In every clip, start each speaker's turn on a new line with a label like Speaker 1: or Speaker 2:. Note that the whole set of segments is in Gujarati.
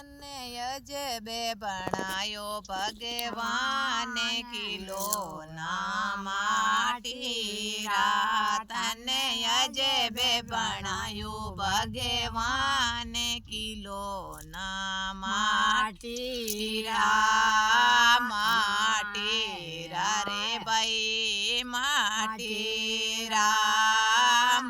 Speaker 1: તને અજબે ભણાયો ભગવાને કિલો ના માટીરા તને અજબે ભણાયો ભગવાને કિલો ના માટીરા માટીરા રે ભાઈ માટીરા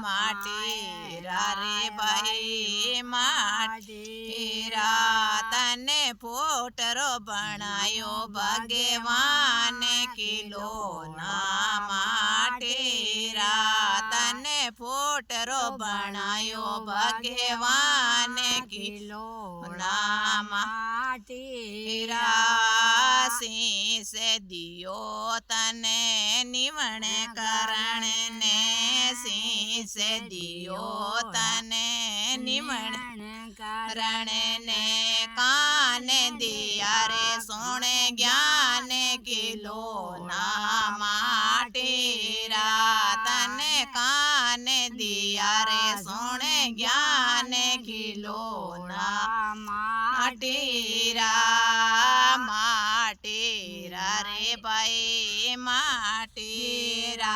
Speaker 1: માટીરા રે ભાઈ માટીરા તને પોટરો ભણાયો ભગવાને કિલો ના માટીરા તને પોટરો ભણાયો ભગવાને કિલો ના માટીરા શીશ દિયો તને નિવણ કરણ ને શીશ દિયો તને નિવણ કરણ ને કાન દિયા રે સોણે જ્ઞાન કિલો ના માટીરા તને કાન દિયા રે સોણે જ્ઞાન કિલો ના માટીરા માટીરા રે ભાઈ માટીરા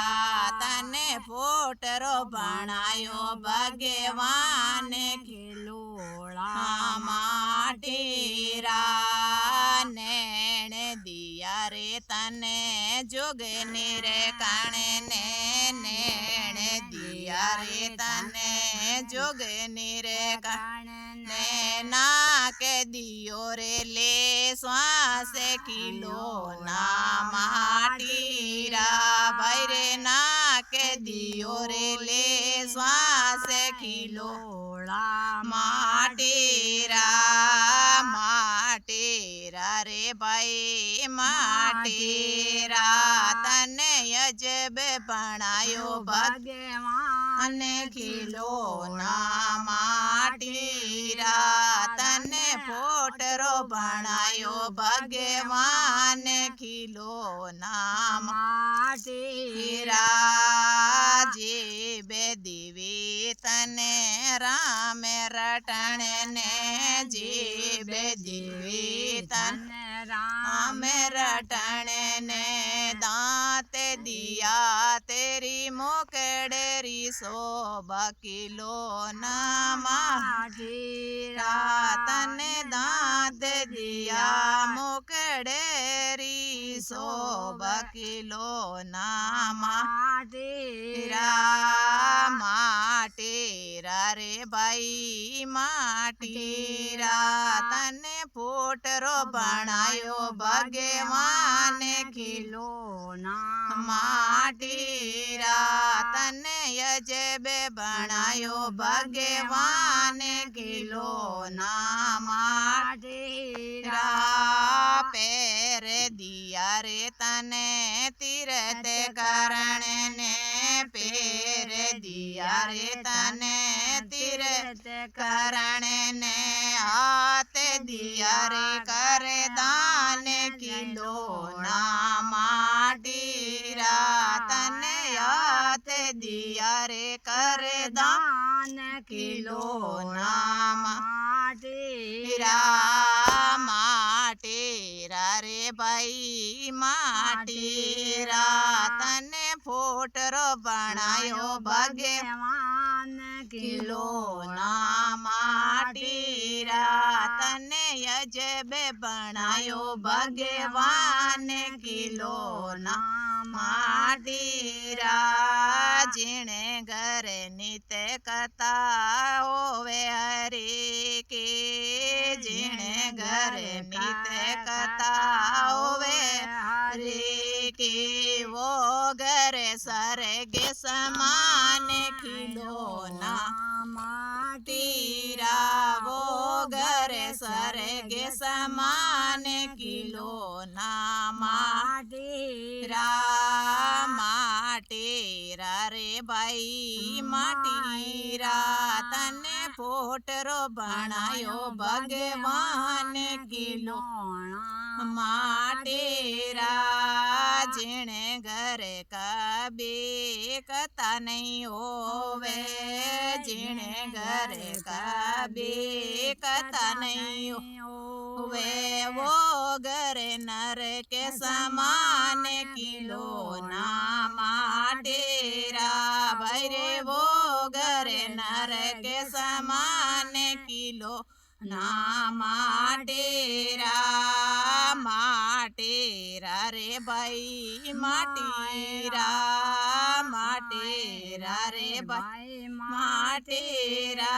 Speaker 1: તને પોટરો ભણાયો ભગવાન કિલોળા માટીરા નેણ દિયા રે તને જોગની રે કાણે નેણ દિયા રે તને જોગની રે કાણે નાકે દિયો રે લે શ્વાસ કિલો ના માટીરા ભાઈ રે નાકે દિયો રે લે શ્વાસ કિલો માટીરા માટીરા રે ભાઈ માટીરા તને અજબ ભણાયો ભગવાન કિલો ના માટીરા તને પોટરો ભણાયો ભગવાન કિલો ના માટીરા જીવે દિવી તને રામ રટણ ને જીવે દિવી તને રામ રટણ ને દાંત દિયા તેરી મોકડેરી શોભા કિલો ના માટીરા તને દાંત દિયા મોકડેરી શોભા કિલો ના માટીરા માટીરા રે ભાઈ માટીરા તને પોટરો ભણાયો ભગવાન કિલો ના માટીરા તને અજબે ભણાયો ભગવાન કિલો ના માટીરા પેર દિયા રે તને તીરથ કરણ ને પેર દિયા રે તને તીરથ કરણ ને હાથ દિયા રે કર દાન કિલો ના માટીરા તને હાથ દિયા રે કર દાન કિલો ના માટીરા માટીરા રે ભાઈ માટીરા તને પોટરો ભણાયો ભગવાન કિલો ના માટીરા તને અજબે ભણાયો ભગવાન કિલો ના માટીરા જીણે ઘર નિત કથા હોવે હરી કે જીણે ઘર નિત કથા હોવે હરી કે વો ઘર સ્वर्ग समान किलो ना माटीरा वो घर स्वर्ग समान किलो ना माटीरा माटीरा रे भाई माटीरा तने पोटरो बनायो भगवान किलो माटीरा जिणे घर कबे कथा कथा नहीं होवे जिणे घरे का बे कथा नहीं होवे वो घरे नर के समान किलो ना माटेरा भाई रे वो घरे नर के समान किलो ना माटेरा माटेरा रे भाई माटेरा माटेरा रे भाई माटेरा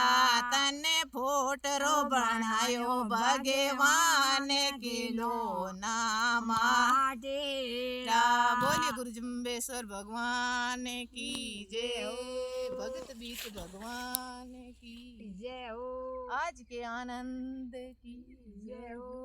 Speaker 1: तने फोटरो बनायो भगवान किलो ना माटेरा। बोलिए गुरु जम्बेश्वर भगवान की जय हो, भगत बीच भगवान की जय हो, आज के आनंद की जय हो।